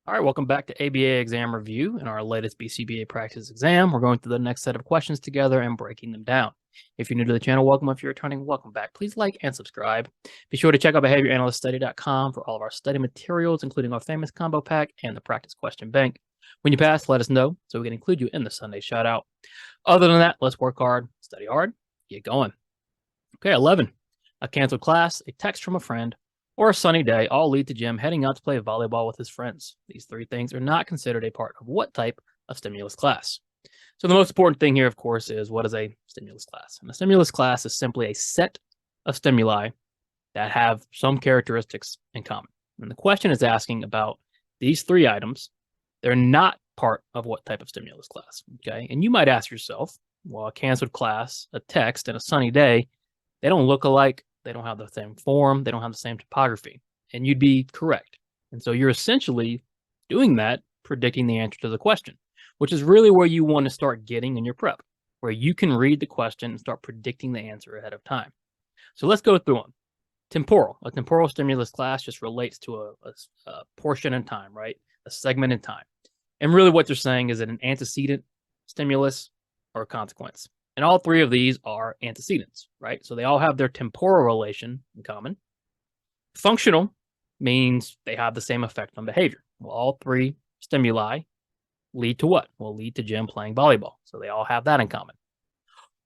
All right, welcome back to ABA exam review. In our latest BCBA practice exam, we're going through the next set of questions together and breaking them down. If you're new to the channel, welcome. If you're returning, welcome back. Please like and subscribe. Be sure to check out behavioranalyststudy.com for all of our study materials, including our famous combo pack and the practice question bank. When you pass, let us know so we can include you in the Sunday shout out. Other than that, let's work hard, study hard, get going. Okay, 11. A canceled class, a text from a friend, or a sunny day all lead to Jim heading out to play volleyball with his friends. These three things are not considered a part of what type of stimulus class? So the most important thing here, of course, is what is a stimulus class? And a stimulus class is simply a set of stimuli that have some characteristics in common. And the question is asking about these three items. They're not part of what type of stimulus class, okay? And you might ask yourself, well, a canceled class, a text, and a sunny day, they don't look alike. They don't have the same form. They don't have the same topography. And you'd be correct. And so you're essentially doing that, predicting the answer to the question, which is really where you want to start getting in your prep, where you can read the question and start predicting the answer ahead of time. So let's go through them. Temporal. A temporal stimulus class just relates to a portion in time, right? A segment in time. And really what they're saying is that an antecedent stimulus or a consequence. And all three of these are antecedents, right? So they all have their temporal relation in common. Functional means they have the same effect on behavior. Well, all three stimuli lead to what? Will lead to Jim playing volleyball. So they all have that in common.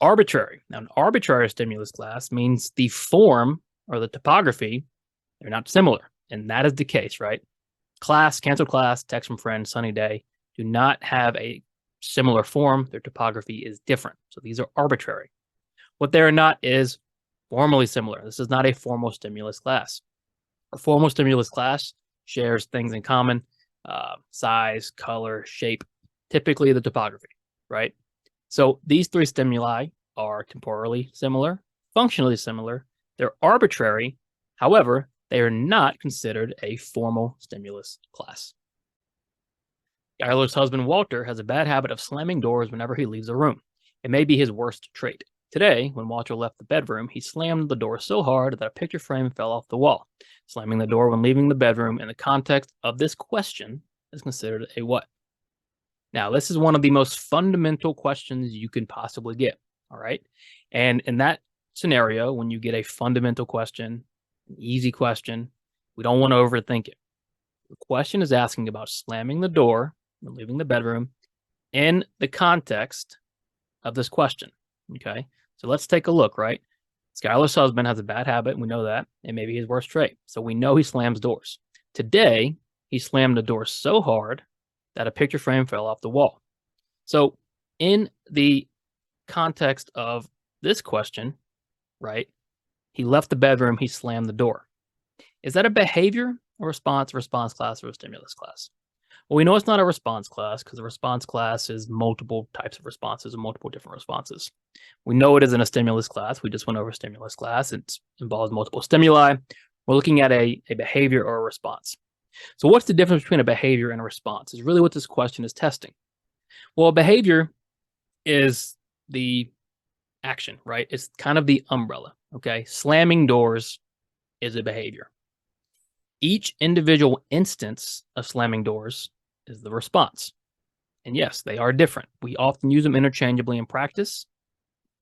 Arbitrary. Now, an arbitrary stimulus class means the form or the topography, they're not similar. And that is the case, right? Class, canceled class, text from friend, sunny day, do not have a similar form. Their topography is different. So these are arbitrary. What they are not is formally similar. This is not a formal stimulus class. A formal stimulus class shares things in common, size, color, shape, typically the topography, right? So these three stimuli are temporally similar, functionally similar. They're arbitrary. However, they are not considered a formal stimulus class. Skylar's husband, Walter, has a bad habit of slamming doors whenever he leaves a room. It may be his worst trait. Today, when Walter left the bedroom, he slammed the door so hard that a picture frame fell off the wall. Slamming the door when leaving the bedroom in the context of this question is considered a what? Now, this is one of the most fundamental questions you can possibly get, all right? And in that scenario, when you get a fundamental question, an easy question, we don't want to overthink it. The question is asking about slamming the door when leaving the bedroom in the context of this question, okay? So let's take a look, right? Skylar's husband has a bad habit, we know that, and maybe his worst trait. So we know he slams doors. Today, he slammed the door so hard that a picture frame fell off the wall. So in the context of this question, right, he left the bedroom, he slammed the door. Is that a behavior, a response class, or a stimulus class? Well, we know it's not a response class because a response class is multiple types of responses and multiple different responses. We know it isn't a stimulus class. We just went over stimulus class. It involves multiple stimuli. We're looking at a behavior or a response. So what's the difference between a behavior and a response is really what this question is testing. Well, a behavior is the action, right? It's kind of the umbrella, okay? Slamming doors is a behavior. Each individual instance of slamming doors is the response. And yes, they are different. We often use them interchangeably in practice.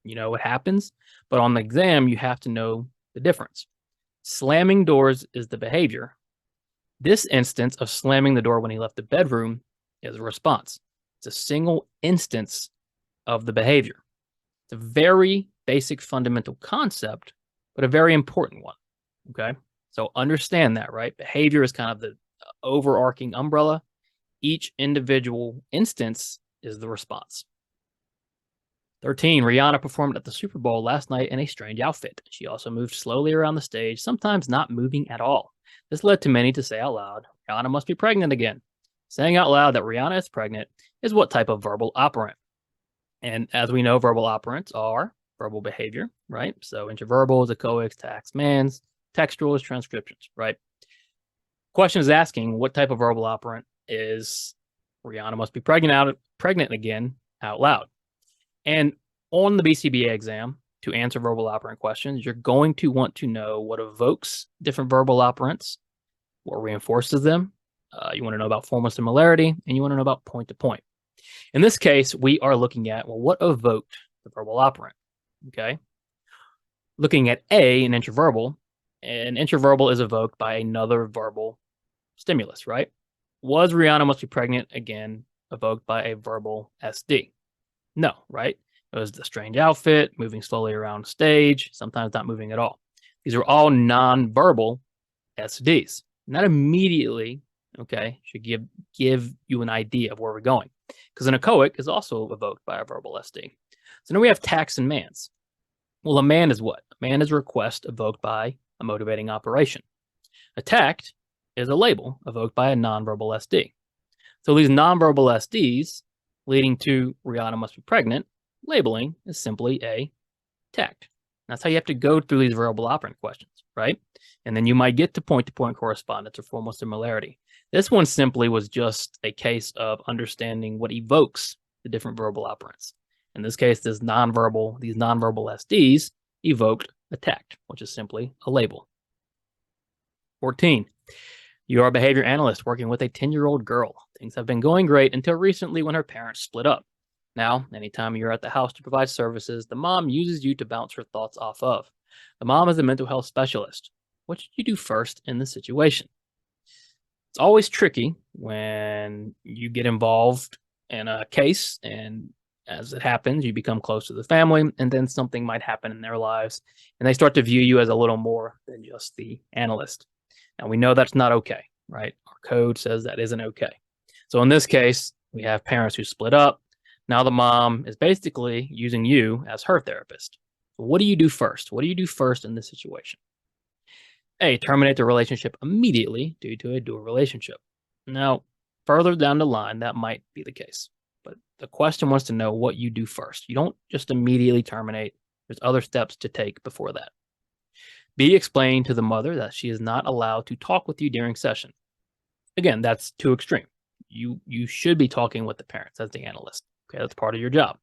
You know what happens, but on the exam, you have to know the difference. Slamming doors is the behavior. This instance of slamming the door when he left the bedroom is a response. It's a single instance of the behavior. It's a very basic fundamental concept, but a very important one, okay? So understand that, right? Behavior is kind of the overarching umbrella. Each individual instance is the response. 13, Rihanna performed at the Super Bowl last night in a strange outfit. She also moved slowly around the stage, sometimes not moving at all. This led to many to say out loud, Rihanna must be pregnant again. Saying out loud that Rihanna is pregnant is what type of verbal operant? And as we know, verbal operants are verbal behavior, right? So interverbal is echoics, tax, mans, textual is transcriptions, right? Question is asking what type of verbal operant is Rihanna must be pregnant again out loud. And on the BCBA exam, to answer verbal operant questions, you're going to want to know what evokes different verbal operands, what reinforces them, You want to know about formal similarity, and you want to know about point-to-point. In this case, we are looking at, well, what evoked the verbal operant, okay? Looking at A, an intraverbal is evoked by another verbal stimulus, right? Was Rihanna must be pregnant, again, evoked by a verbal SD? No, right? It was the strange outfit, moving slowly around stage, sometimes not moving at all. These are all non-verbal SDs. And that immediately, okay, should give you an idea of where we're going. Because an echoic is also evoked by a verbal SD. So now we have tacks and mands. Well, a man is what? A man is a request evoked by a motivating operation. A tact is a label evoked by a nonverbal SD. So these nonverbal SDs leading to Rihanna must be pregnant, labeling is simply a tact. That's how you have to go through these verbal operant questions, right? And then you might get to point-to-point correspondence or formal similarity. This one simply was just a case of understanding what evokes the different verbal operants. In this case, these nonverbal SDs evoked a tact, which is simply a label. 14. You are a behavior analyst working with a 10-year-old girl. Things have been going great until recently when her parents split up. Now, anytime you're at the house to provide services, the mom uses you to bounce her thoughts off of. The mom is a mental health specialist. What should you do first in this situation? It's always tricky when you get involved in a case, and as it happens, you become close to the family, and then something might happen in their lives, and they start to view you as a little more than just the analyst. Now, we know that's not okay, right? Our code says that isn't okay. So in this case, we have parents who split up. Now the mom is basically using you as her therapist. So what do you do first? What do you do first in this situation? A, terminate the relationship immediately due to a dual relationship. Now, further down the line, that might be the case. But the question wants to know what you do first. You don't just immediately terminate. There's other steps to take before that. B, explain to the mother that she is not allowed to talk with you during session. Again, that's too extreme. You should be talking with the parents as the analyst. Okay, that's part of your job.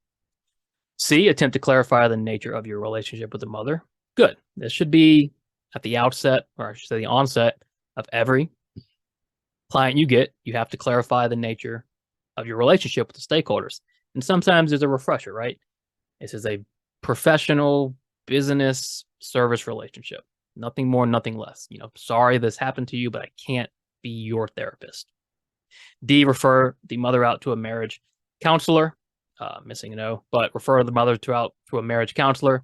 C, attempt to clarify the nature of your relationship with the mother. Good. This should be at the outset, or I should say the onset of every client you get. You have to clarify the nature of your relationship with the stakeholders. And sometimes there's a refresher, right? This is a professional business service relationship. Nothing more, nothing less. Sorry this happened to you, but I can't be your therapist. D, refer the mother out to a marriage counselor. Missing an O, but refer the mother to a marriage counselor.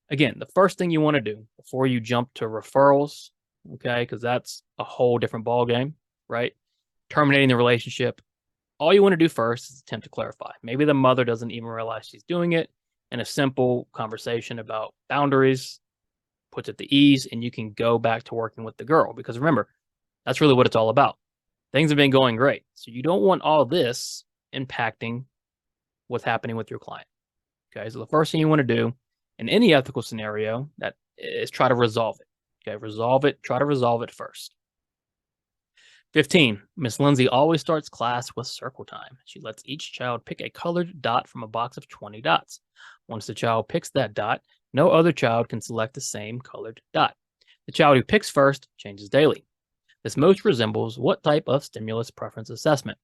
Again, the first thing you want to do before you jump to referrals, okay, because that's a whole different ballgame, right? Terminating the relationship. All you want to do first is attempt to clarify. Maybe the mother doesn't even realize she's doing it, and a simple conversation about boundaries puts it at ease, and you can go back to working with the girl. Because remember, that's really what it's all about. Things have been going great. So you don't want all this impacting what's happening with your client. Okay, so the first thing you want to do in any ethical scenario that is try to resolve it. Okay, try to resolve it first. 15, Miss Lindsay always starts class with circle time. She lets each child pick a colored dot from a box of 20 dots. Once the child picks that dot, no other child can select the same colored dot. The child who picks first changes daily. This most resembles what type of stimulus preference assessment?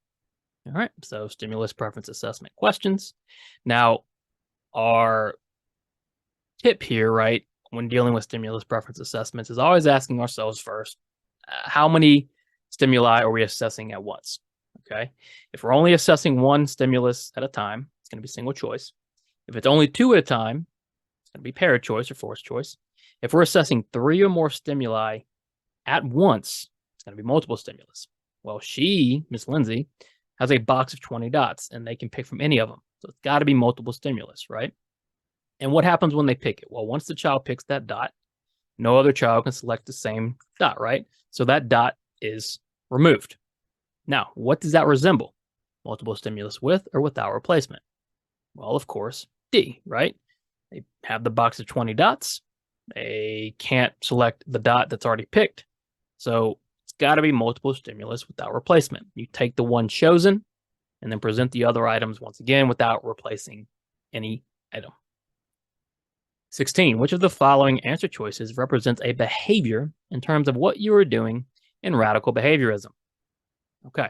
All right, so stimulus preference assessment questions. Now, our tip here, right, when dealing with stimulus preference assessments is always asking ourselves first, how many stimuli are we assessing at once? Okay, if we're only assessing one stimulus at a time, it's going to be single choice. If it's only two at a time, it's going to be paired choice or forced choice. If we're assessing 3 or more stimuli at once, it's going to be multiple stimulus. Well, Miss Lindsay, has a box of 20 dots, and they can pick from any of them. So it's got to be multiple stimulus, right? And what happens when they pick it? Well, once the child picks that dot, no other child can select the same dot, right? So that dot is removed. Now, what does that resemble? Multiple stimulus with or without replacement? Well, of course, D, right? They have the box of 20 dots. They can't select the dot that's already picked. So it's got to be multiple stimulus without replacement. You take the one chosen and then present the other items once again without replacing any item. 16, which of the following answer choices represents a behavior in terms of what you are doing in radical behaviorism? Okay.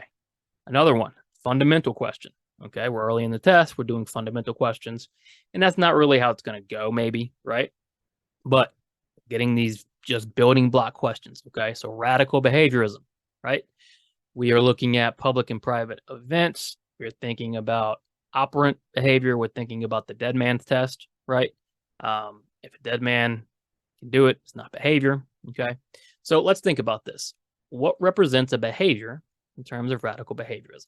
Another one, fundamental question. Okay, we're early in the test. We're doing fundamental questions. And that's not really how it's going to go, maybe, right? But getting these just building block questions. Okay, so radical behaviorism, right? We are looking at public and private events. We're thinking about operant behavior. We're thinking about the dead man's test, right? If a dead man can do it, it's not behavior. Okay, so let's think about this. What represents a behavior in terms of radical behaviorism?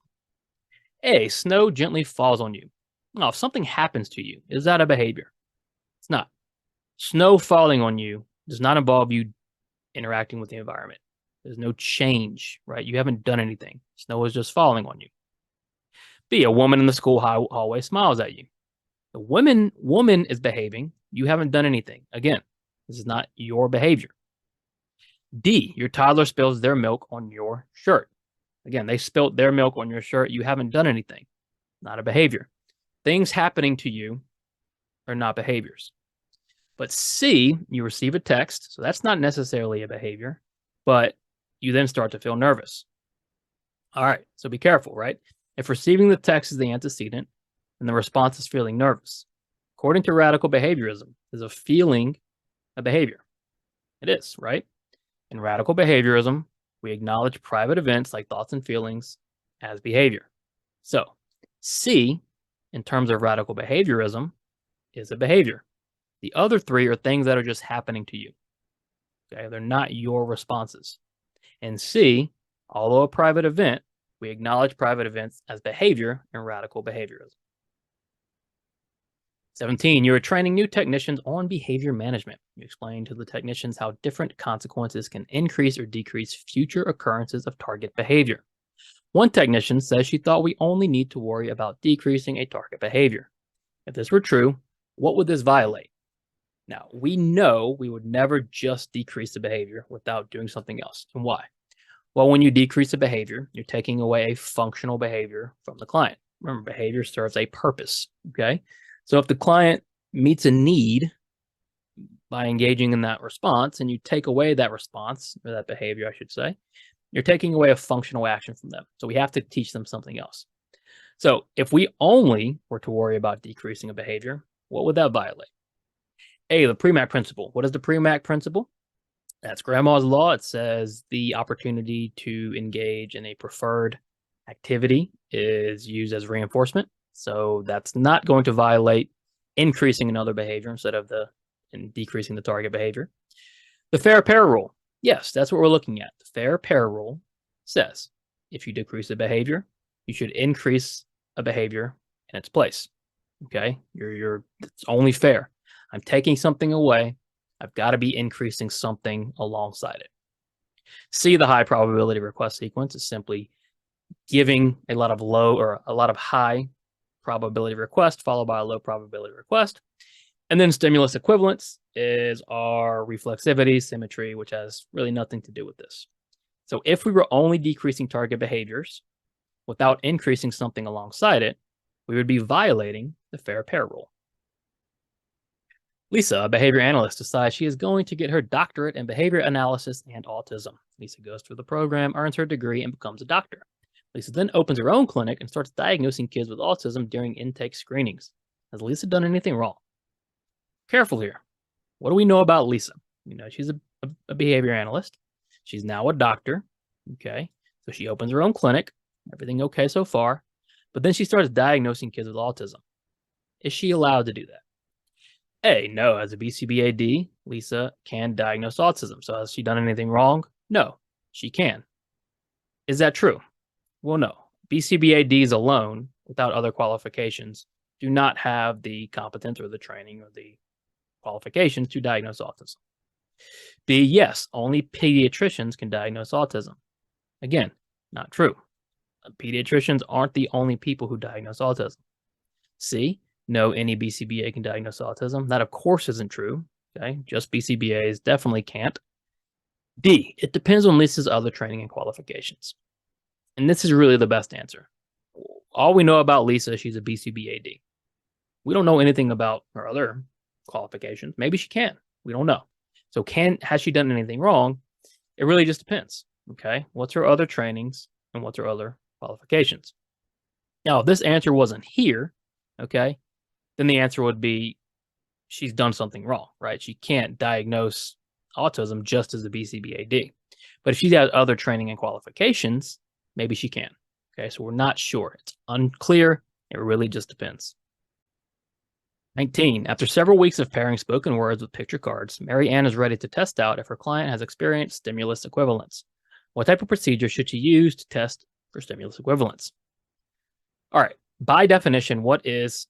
A, snow gently falls on you. Now, if something happens to you, is that a behavior? It's not. Snow falling on you does not involve you interacting with the environment. There's no change, right? You haven't done anything. Snow is just falling on you. B, a woman in the school hallway smiles at you. The woman is behaving. You haven't done anything. Again, this is not your behavior. D, your toddler spills their milk on your shirt. Again, they spilt their milk on your shirt. You haven't done anything. Not a behavior. Things happening to you are not behaviors. But C, you receive a text. So that's not necessarily a behavior, but you then start to feel nervous. All right, so be careful, right? If receiving the text is the antecedent and the response is feeling nervous, according to radical behaviorism, is a feeling a behavior? It is, right? In radical behaviorism, we acknowledge private events like thoughts and feelings as behavior. So C, in terms of radical behaviorism, is a behavior. The other three are things that are just happening to you. Okay, they're not your responses. And C, although a private event, we acknowledge private events as behavior in radical behaviorism. 17, you are training new technicians on behavior management. You explain to the technicians how different consequences can increase or decrease future occurrences of target behavior. One technician says she thought we only need to worry about decreasing a target behavior. If this were true, what would this violate? Now, we know we would never just decrease the behavior without doing something else. And why? Well, when you decrease a behavior, you're taking away a functional behavior from the client. Remember, behavior serves a purpose, okay? So if the client meets a need by engaging in that response and you take away that response, or that behavior, I should say, you're taking away a functional action from them. So we have to teach them something else. So if we only were to worry about decreasing a behavior, what would that violate? A, the Premack principle. What is the Premack principle? That's grandma's law. It says the opportunity to engage in a preferred activity is used as reinforcement. So that's not going to violate increasing another behavior instead of decreasing the target behavior. The fair pair rule. Yes, that's what we're looking at. The fair pair rule says if you decrease a behavior, you should increase a behavior in its place. Okay, it's only fair. I'm taking something away. I've got to be increasing something alongside it. C, the high probability request sequence is simply giving a lot of low or a lot of high probability request followed by a low probability request. And then stimulus equivalence is our reflexivity, symmetry, which has really nothing to do with this. So if we were only decreasing target behaviors without increasing something alongside it, we would be violating the fair pair rule. Lisa, a behavior analyst, decides she is going to get her doctorate in behavior analysis and autism. Lisa goes through the program, earns her degree, and becomes a doctor. Lisa then opens her own clinic and starts diagnosing kids with autism during intake screenings. Has Lisa done anything wrong? Careful here. What do we know about Lisa? You know, she's a behavior analyst. She's now a doctor. Okay, so she opens her own clinic. Everything okay so far. But then she starts diagnosing kids with autism. Is she allowed to do that? A, no. As a BCBAD, Lisa can diagnose autism. So has she done anything wrong? No, she can. Is that true? Well, no. BCBADs alone, without other qualifications, do not have the competence or the training or the qualifications to diagnose autism. B, yes, only pediatricians can diagnose autism. Again, not true. Pediatricians aren't the only people who diagnose autism. C, no, any BCBA can diagnose autism. That, of course, isn't true. Okay, just BCBAs definitely can't. D, it depends on Lisa's other training and qualifications. And this is really the best answer. All we know about Lisa, she's a BCBAD. We don't know anything about her other qualifications. Maybe she can. We don't know. So has she done anything wrong? It really just depends. Okay, what's her other trainings? and what's her other qualifications. Now, if this answer wasn't here, okay, then the answer would be she's done something wrong, right? She can't diagnose autism just as a BCBAD. But if she's got other training and qualifications, maybe she can. Okay, so we're not sure. It's unclear. It really just depends. 19. After several weeks of pairing spoken words with picture cards, Mary Ann is ready to test out if her client has experienced stimulus equivalence. What type of procedure should she use to test for stimulus equivalence? All right, by definition, what is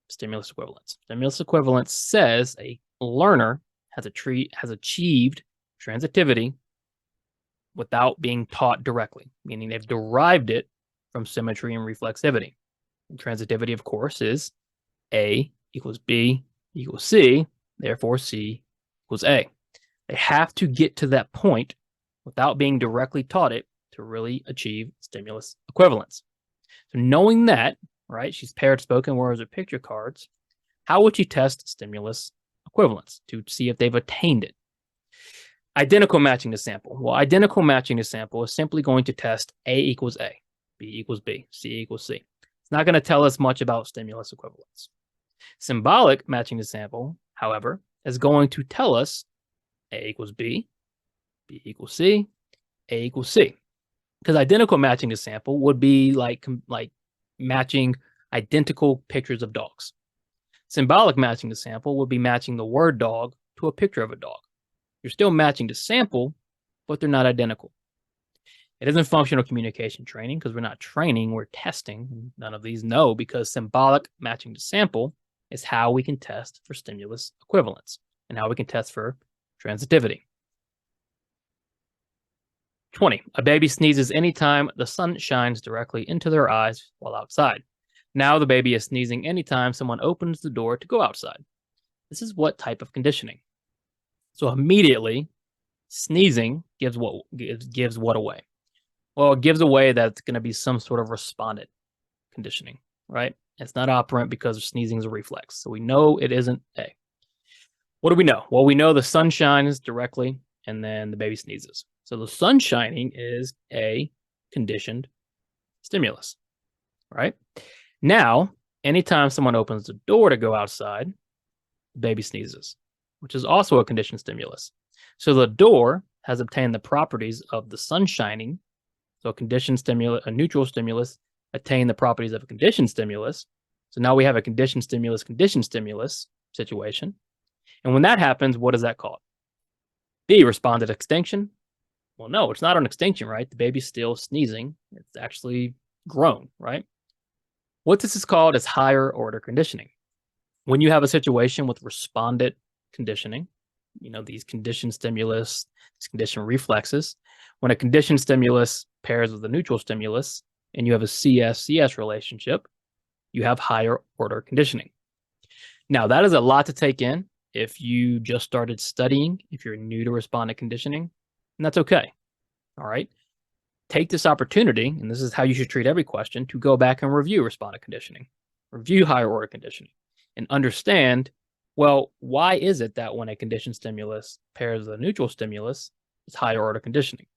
stimulus equivalence? Stimulus equivalence says a learner has achieved transitivity without being taught directly, meaning they've derived it from symmetry and reflexivity. And transitivity, of course, is A equals B equals C, therefore C equals A. They have to get to that point without being directly taught it to really achieve stimulus equivalence. So knowing that, right, she's paired spoken words or picture cards, how would she test stimulus equivalence to see if they've attained it? Identical matching to sample. Well, identical matching to sample is simply going to test A equals A, B equals B, C equals C. It's not going to tell us much about stimulus equivalence. Symbolic matching to sample, however, is going to tell us A equals B, B equals C, A equals C. Because identical matching to sample would be like matching identical pictures of dogs. Symbolic matching to sample would be matching the word dog to a picture of a dog. You're still matching to sample, but they're not identical. It isn't functional communication training because we're not training, we're testing. None of these know because symbolic matching to sample is how we can test for stimulus equivalence and how we can test for transitivity. 20. A baby sneezes anytime the sun shines directly into their eyes while outside. Now the baby is sneezing anytime someone opens the door to go outside. This is what type of conditioning? So immediately, sneezing gives what away? Well, it gives away that it's going to be some sort of respondent conditioning, right? It's not operant because sneezing is a reflex. So we know it isn't A. What do we know? Well, we know the sun shines directly and then the baby sneezes. So the sun shining is a conditioned stimulus, right? Now, anytime someone opens the door to go outside, the baby sneezes, which is also a conditioned stimulus. So the door has obtained the properties of the sun shining. So a neutral stimulus attained the properties of a conditioned stimulus. So now we have a conditioned stimulus situation. And when that happens, what is that called? B, responded extinction. Well, no, it's not an extinction, right? The baby's still sneezing. It's actually grown, right? What this is called is higher order conditioning. When you have a situation with respondent conditioning, these conditioned stimulus, these conditioned reflexes, when a conditioned stimulus pairs with a neutral stimulus and you have a CS-CS relationship, you have higher order conditioning. Now, that is a lot to take in if you just started studying, if you're new to respondent conditioning, and that's okay. All right. Take this opportunity, and this is how you should treat every question, to go back and review respondent conditioning, review higher order conditioning, and understand, well, why is it that when a conditioned stimulus pairs with a neutral stimulus, it's higher order conditioning?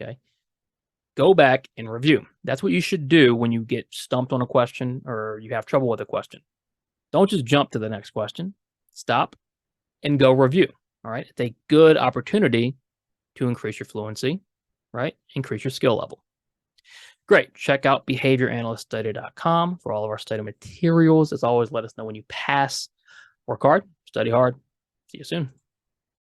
Okay. Go back and review. That's what you should do when you get stumped on a question or you have trouble with a question. Don't just jump to the next question. Stop and go review. All right. It's a good opportunity to increase your fluency, right? Increase your skill level. Great. Check out behavioranalyststudy.com for all of our study materials. As always, let us know when you pass. Work hard, study hard. See you soon.